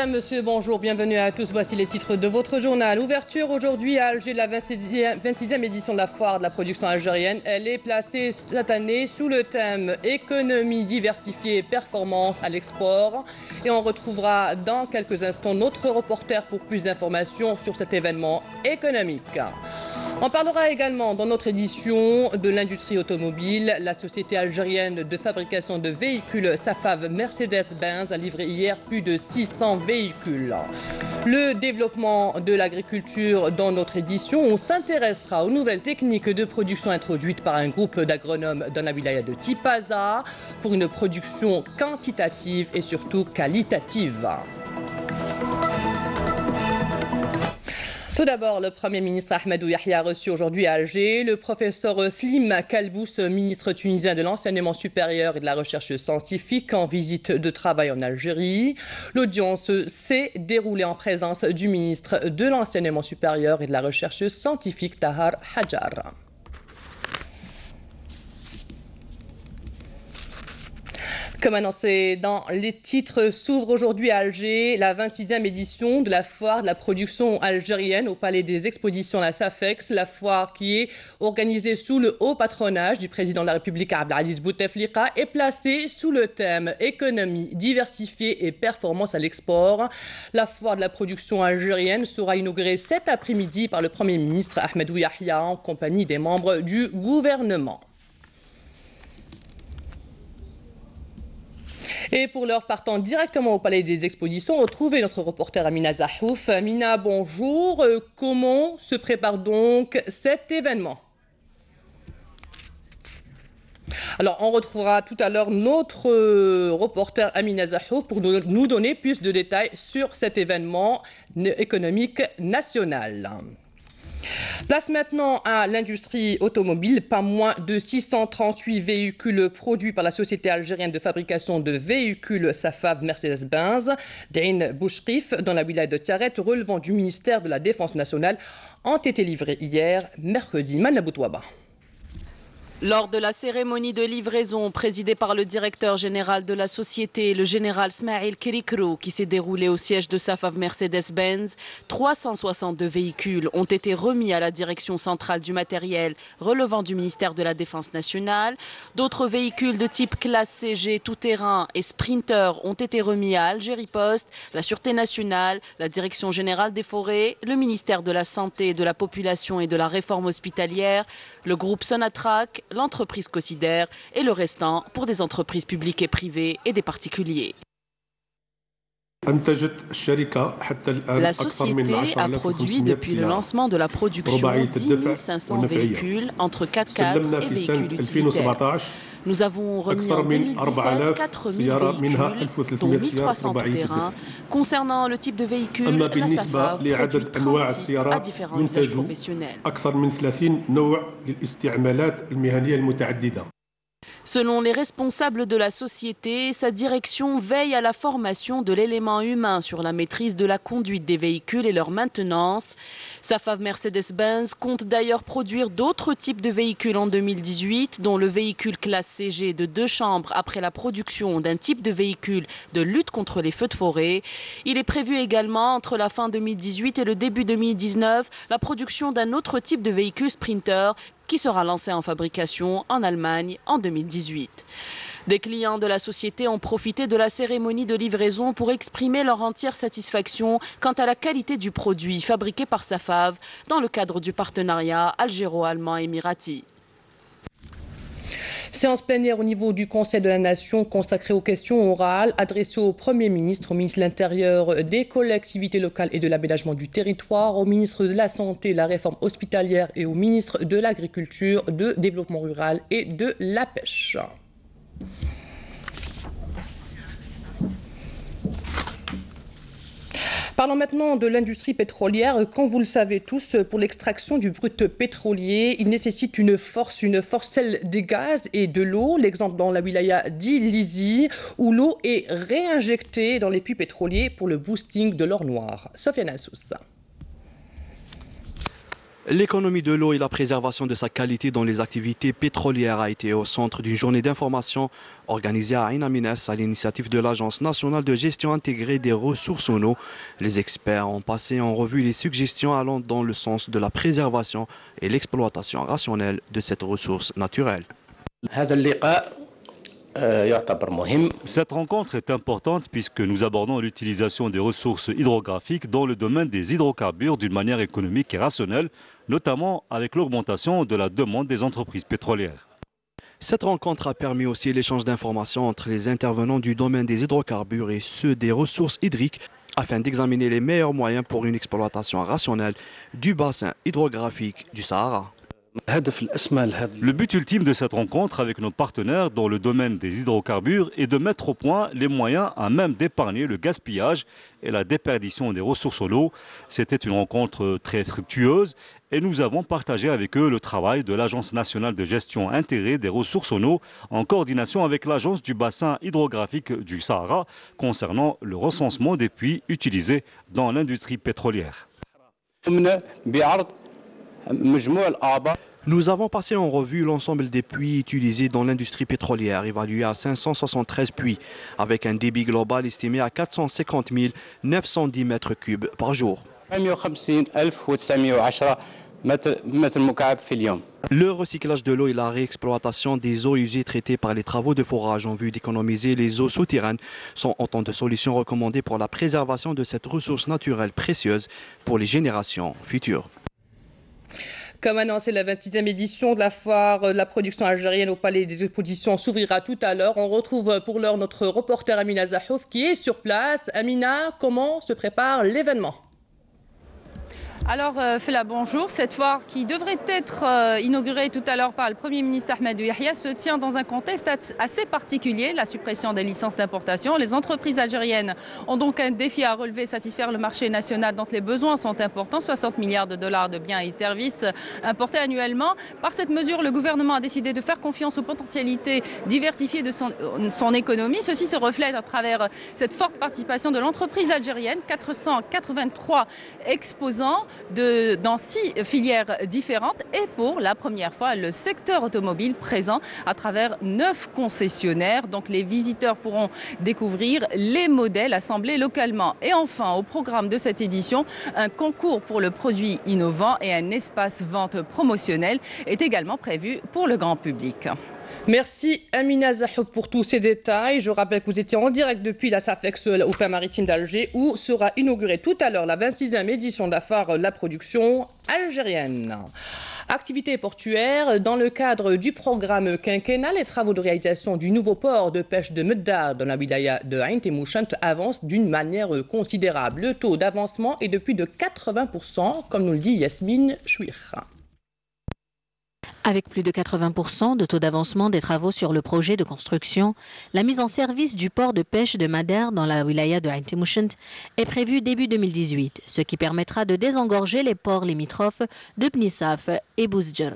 Mesdames, Messieurs, bonjour, bienvenue à tous. Voici les titres de votre journal. Ouverture aujourd'hui à Alger de la 26e édition de la foire de la production algérienne. Elle est placée cette année sous le thème économie diversifiée et performance à l'export. Et on retrouvera dans quelques instants notre reporter pour plus d'informations sur cet événement économique. On parlera également dans notre édition de l'industrie automobile. La société algérienne de fabrication de véhicules Safav Mercedes-Benz a livré hier plus de 600 véhicules. Le développement de l'agriculture dans notre édition, on s'intéressera aux nouvelles techniques de production introduites par un groupe d'agronomes dans la wilaya de Tipaza pour une production quantitative et surtout qualitative. Tout d'abord, le Premier ministre Ahmadou Yahya a reçu aujourd'hui à Alger le professeur Slim Kalbous, ministre tunisien de l'enseignement supérieur et de la recherche scientifique, en visite de travail en Algérie. L'audience s'est déroulée en présence du ministre de l'enseignement supérieur et de la recherche scientifique, Tahar Hadjar. Comme annoncé dans les titres, s'ouvre aujourd'hui à Alger la 26e édition de la foire de la production algérienne au Palais des Expositions, la SAFEX. La foire qui est organisée sous le haut patronage du président de la République Abdelaziz Bouteflika est placée sous le thème économie diversifiée et performance à l'export. La foire de la production algérienne sera inaugurée cet après-midi par le Premier ministre Ahmadou Yahya en compagnie des membres du gouvernement. Et pour l'heure, partant directement au Palais des Expositions, retrouvez notre reporter Amina Zahouf. Amina, bonjour. Comment se prépare donc cet événement? Alors, on retrouvera tout à l'heure notre reporter Amina Zahouf pour nous donner plus de détails sur cet événement économique national. Place maintenant à l'industrie automobile. Pas moins de 638 véhicules produits par la société algérienne de fabrication de véhicules Safav Mercedes-Benz, Dain Bouchrif, dans la wilaya de Tiaret, relevant du ministère de la Défense nationale, ont été livrés hier, mercredi. Manaboutouaba. Lors de la cérémonie de livraison présidée par le directeur général de la société, le général Smaïl Kirikrou, qui s'est déroulée au siège de Safav Mercedes-Benz, 362 véhicules ont été remis à la direction centrale du matériel relevant du ministère de la Défense nationale. D'autres véhicules de type classe CG tout-terrain et Sprinter ont été remis à Algérie Post, la Sûreté nationale, la Direction générale des forêts, le ministère de la Santé, de la Population et de la Réforme hospitalière, le groupe Sonatrach, l'entreprise Cosider et le restant pour des entreprises publiques et privées et des particuliers. La société a produit depuis le lancement de la production 10 500 véhicules entre 4x4 et véhicules utilitaires. Nous avons remis en 2017 4 000 véhicules, dont 1 300 tout-terrain. Concernant le type de véhicule, la Safav produit 30 types à différents usages professionnels. Selon les responsables de la société, sa direction veille à la formation de l'élément humain sur la maîtrise de la conduite des véhicules et leur maintenance. Safav Mercedes-Benz compte d'ailleurs produire d'autres types de véhicules en 2018, dont le véhicule classe CG de 2 chambres après la production d'un type de véhicule de lutte contre les feux de forêt. Il est prévu également, entre la fin 2018 et le début 2019, la production d'un autre type de véhicule Sprinter qui sera lancé en fabrication en Allemagne en 2018. Des clients de la société ont profité de la cérémonie de livraison pour exprimer leur entière satisfaction quant à la qualité du produit fabriqué par Safav dans le cadre du partenariat algéro-allemand émirati. Séance plénière au niveau du Conseil de la Nation consacrée aux questions orales adressées au Premier ministre, au ministre de l'Intérieur, des collectivités locales et de l'aménagement du territoire, au ministre de la Santé, de la Réforme hospitalière et au ministre de l'Agriculture, de Développement rural et de la Pêche. Parlons maintenant de l'industrie pétrolière. Comme vous le savez tous, pour l'extraction du brut pétrolier, il nécessite une force, celle des gaz et de l'eau. L'exemple dans la wilaya d'Ilizi, où l'eau est réinjectée dans les puits pétroliers pour le boosting de l'or noir. Sofiane Assous. L'économie de l'eau et la préservation de sa qualité dans les activités pétrolières a été au centre d'une journée d'information organisée à Ain Amines à l'initiative de l'Agence nationale de gestion intégrée des ressources en eau. Les experts ont passé en revue les suggestions allant dans le sens de la préservation et l'exploitation rationnelle de cette ressource naturelle. Cette rencontre est importante puisque nous abordons l'utilisation des ressources hydrographiques dans le domaine des hydrocarbures d'une manière économique et rationnelle, notamment avec l'augmentation de la demande des entreprises pétrolières. Cette rencontre a permis aussi l'échange d'informations entre les intervenants du domaine des hydrocarbures et ceux des ressources hydriques afin d'examiner les meilleurs moyens pour une exploitation rationnelle du bassin hydrographique du Sahara. Le but ultime de cette rencontre avec nos partenaires dans le domaine des hydrocarbures est de mettre au point les moyens à même d'épargner le gaspillage et la déperdition des ressources en eau. C'était une rencontre très fructueuse et nous avons partagé avec eux le travail de l'Agence nationale de gestion intégrée des ressources en eau en coordination avec l'Agence du bassin hydrographique du Sahara concernant le recensement des puits utilisés dans l'industrie pétrolière. Nous avons passé en revue l'ensemble des puits utilisés dans l'industrie pétrolière, évalués à 573 puits, avec un débit global estimé à 450 910 mètres cubes par jour. Le recyclage de l'eau et la réexploitation des eaux usées traitées par les travaux de forage en vue d'économiser les eaux souterraines sont autant de solutions recommandées pour la préservation de cette ressource naturelle précieuse pour les générations futures. Comme annoncé, la 26e édition de la foire de la production algérienne au Palais des Expositions s'ouvrira tout à l'heure. On retrouve pour l'heure notre reporter Amina Zahouf qui est sur place. Amina, comment se prépare l'événement ? Alors, Fela, bonjour. Cette foire qui devrait être inaugurée tout à l'heure par le Premier ministre Ahmed Yahya se tient dans un contexte assez particulier, la suppression des licences d'importation. Les entreprises algériennes ont donc un défi à relever, satisfaire le marché national dont les besoins sont importants, 60 milliards de dollars de biens et services importés annuellement. Par cette mesure, le gouvernement a décidé de faire confiance aux potentialités diversifiées de son économie. Ceci se reflète à travers cette forte participation de l'entreprise algérienne, 483 exposants dans 6 filières différentes et pour la première fois le secteur automobile présent à travers 9 concessionnaires. Donc les visiteurs pourront découvrir les modèles assemblés localement. Et enfin, au programme de cette édition, un concours pour le produit innovant et un espace vente promotionnel est également prévu pour le grand public. Merci Amina Zahouf pour tous ces détails. Je rappelle que vous étiez en direct depuis la SAFEX au Port maritime d'Alger où sera inaugurée tout à l'heure la 26e édition de la foire de la production algérienne. Activité portuaire, dans le cadre du programme quinquennal, les travaux de réalisation du nouveau port de pêche de Meddar dans la wilaya de Ain Temouchent avancent d'une manière considérable. Le taux d'avancement est de plus de 80%, comme nous le dit Yasmine Chouir. Avec plus de 80% de taux d'avancement des travaux sur le projet de construction, la mise en service du port de pêche de Madar dans la wilaya de Ain Temouchent est prévue début 2018, ce qui permettra de désengorger les ports limitrophes de Bnissaf et Bousdjer.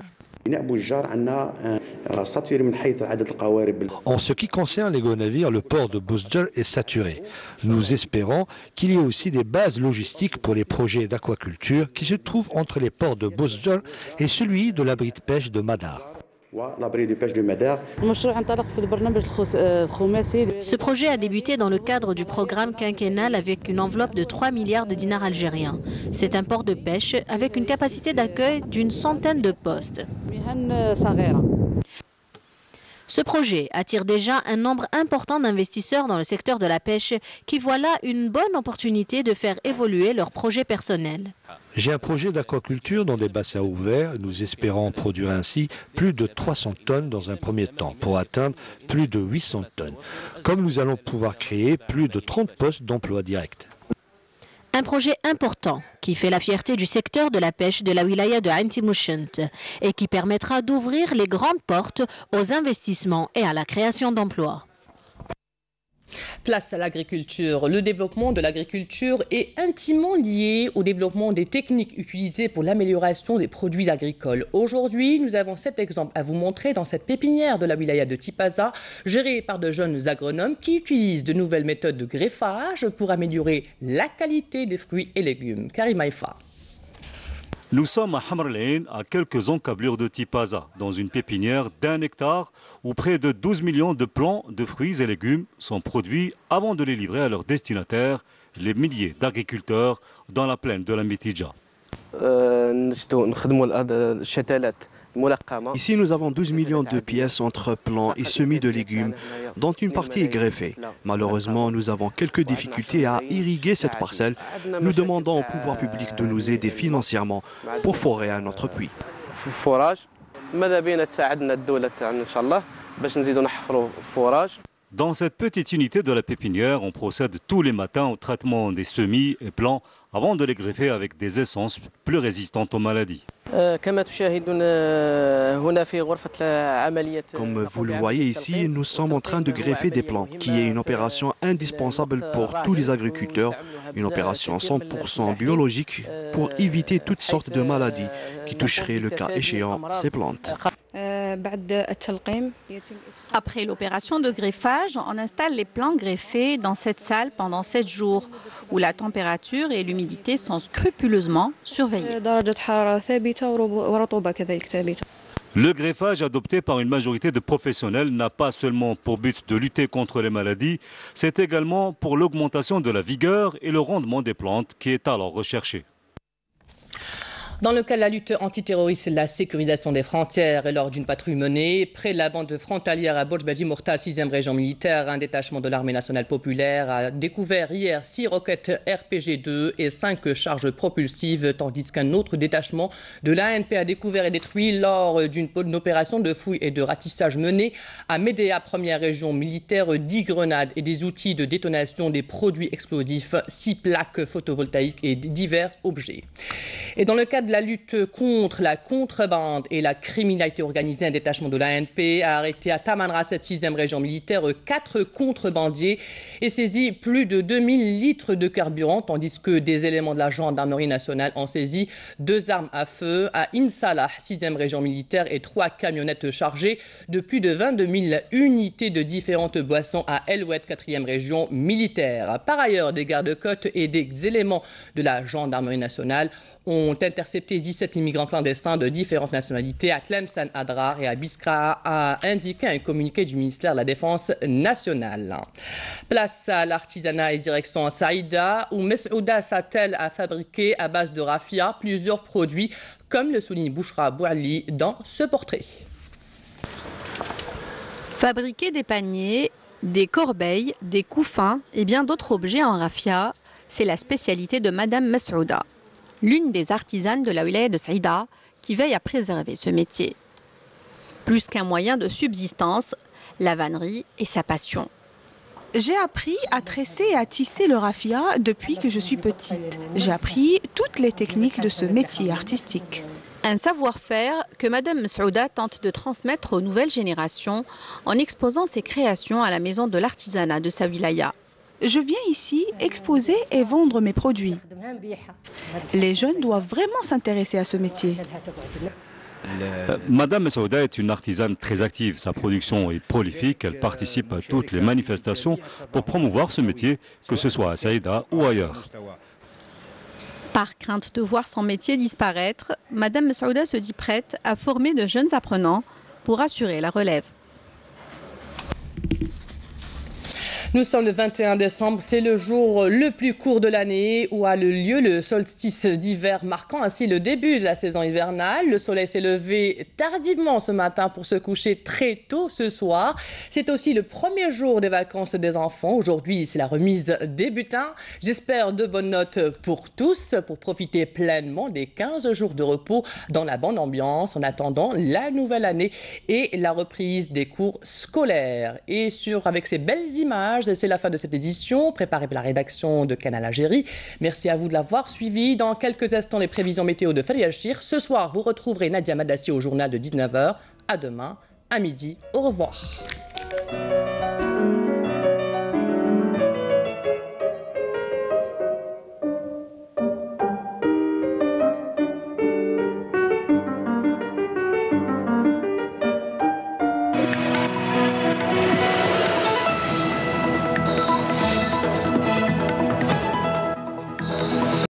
En ce qui concerne les gros navires, le port de Bousdjer est saturé. Nous espérons qu'il y ait aussi des bases logistiques pour les projets d'aquaculture qui se trouvent entre les ports de Bousdjer et celui de l'abri de pêche de Madar. Ce projet a débuté dans le cadre du programme quinquennal avec une enveloppe de 3 milliards de dinars algériens. C'est un port de pêche avec une capacité d'accueil d'une centaine de postes. Ce projet attire déjà un nombre important d'investisseurs dans le secteur de la pêche qui voient là une bonne opportunité de faire évoluer leurs projets personnels. J'ai un projet d'aquaculture dans des bassins ouverts. Nous espérons produire ainsi plus de 300 tonnes dans un premier temps pour atteindre plus de 800 tonnes. Comme nous allons pouvoir créer plus de 30 postes d'emploi direct. Un projet important qui fait la fierté du secteur de la pêche de la wilaya de Ain Temouchent et qui permettra d'ouvrir les grandes portes aux investissements et à la création d'emplois. Place à l'agriculture. Le développement de l'agriculture est intimement lié au développement des techniques utilisées pour l'amélioration des produits agricoles. Aujourd'hui, nous avons 7 exemples à vous montrer dans cette pépinière de la wilaya de Tipaza, gérée par de jeunes agronomes qui utilisent de nouvelles méthodes de greffage pour améliorer la qualité des fruits et légumes. Karim Haïfa. Nous sommes à Hamrlain, à quelques encablures de Tipaza, dans une pépinière d'1 hectare où près de 12 millions de plants de fruits et légumes sont produits avant de les livrer à leurs destinataires, les milliers d'agriculteurs dans la plaine de la Mitidja. Ici, nous avons 12 millions de pièces entre plants et semis de légumes, dont une partie est greffée. Malheureusement, nous avons quelques difficultés à irriguer cette parcelle. Nous demandons au pouvoir public de nous aider financièrement pour forer à notre puits. Dans cette petite unité de la pépinière, on procède tous les matins au traitement des semis et plants avant de les greffer avec des essences plus résistantes aux maladies. Comme vous le voyez ici, nous sommes en train de greffer des plants, qui est une opération indispensable pour tous les agriculteurs, une opération 100% biologique pour éviter toutes sortes de maladies qui toucheraient le cas échéant ces plantes. Après l'opération de greffage, on installe les plants greffés dans cette salle pendant 7 jours, où la température et l'humidité sont scrupuleusement surveillées. Le greffage adopté par une majorité de professionnels n'a pas seulement pour but de lutter contre les maladies, c'est également pour l'augmentation de la vigueur et le rendement des plantes qui est alors recherché. Dans le cas de la lutte antiterroriste, la sécurisation des frontières et lors d'une patrouille menée près de la bande frontalière à Bojbadji Mourtal, 6e région militaire, un détachement de l'armée nationale populaire a découvert hier 6 roquettes RPG-2 et 5 charges propulsives, tandis qu'un autre détachement de l'ANP a découvert et détruit lors d'une opération de fouille et de ratissage menée à Médéa, 1e région militaire, 10 grenades et des outils de détonation des produits explosifs, 6 plaques photovoltaïques et divers objets. Et dans le cadre de la lutte contre la contrebande et la criminalité organisée, un détachement de l'ANP a arrêté à Tamanrasset, 6e région militaire, 4 contrebandiers et saisi plus de 2000 litres de carburant, tandis que des éléments de la gendarmerie nationale ont saisi 2 armes à feu à Insalah, 6e région militaire, et 3 camionnettes chargées de plus de 22 000 unités de différentes boissons à El Oued, 4e région militaire. Par ailleurs, des gardes-côtes et des éléments de la gendarmerie nationale ont intercepté 17 immigrants clandestins de différentes nationalités à Tlemcen, Adrar et à Biskra, a indiqué un communiqué du ministère de la Défense nationale. Place à l'artisanat et direction Saïda, où Mesouda s'attelle à fabriquer à base de raffia plusieurs produits, comme le souligne Bouchra Bouali dans ce portrait. Fabriquer des paniers, des corbeilles, des couffins et bien d'autres objets en raffia, c'est la spécialité de Madame Mesouda, l'une des artisanes de la wilaya de Saïda qui veille à préserver ce métier. Plus qu'un moyen de subsistance, la vannerie est sa passion. J'ai appris à tresser et à tisser le raffia depuis que je suis petite. J'ai appris toutes les techniques de ce métier artistique. Un savoir-faire que Madame Mesouda tente de transmettre aux nouvelles générations en exposant ses créations à la maison de l'artisanat de sa wilaya. Je viens ici exposer et vendre mes produits. Les jeunes doivent vraiment s'intéresser à ce métier. Madame Mesouda est une artisane très active. Sa production est prolifique. Elle participe à toutes les manifestations pour promouvoir ce métier, que ce soit à Saïda ou ailleurs. Par crainte de voir son métier disparaître, Madame Mesouda se dit prête à former de jeunes apprenants pour assurer la relève. Nous sommes le 21 décembre, c'est le jour le plus court de l'année où a lieu le solstice d'hiver, marquant ainsi le début de la saison hivernale. Le soleil s'est levé tardivement ce matin pour se coucher très tôt ce soir. C'est aussi le premier jour des vacances des enfants. Aujourd'hui, c'est la remise des bulletins. J'espère de bonnes notes pour tous, pour profiter pleinement des 15 jours de repos dans la bonne ambiance en attendant la nouvelle année et la reprise des cours scolaires. Et avec ces belles images, c'est la fin de cette édition, préparée par la rédaction de Canal Algérie. Merci à vous de l'avoir suivi. Dans quelques instants, les prévisions météo de Fali Achir. Ce soir, vous retrouverez Nadia Madassi au journal de 19h. À demain, à midi. Au revoir.